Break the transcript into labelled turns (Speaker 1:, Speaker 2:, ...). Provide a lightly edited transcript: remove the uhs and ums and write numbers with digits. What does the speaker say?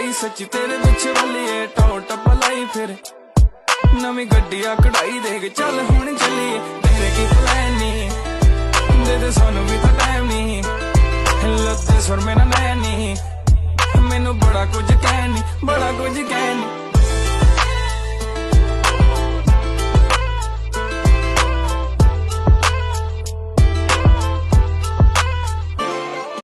Speaker 1: आई सच्ची तेरे पिछे वाली टॉप टप लाई फिर नवी गड्डी आ कढ़ाई देख चल हुण चलीए तेरे की प्लान नी दे सानू भी तो टाइम नी लद्दे सुर में ना नैनी मैनू बड़ा कुछ कहनी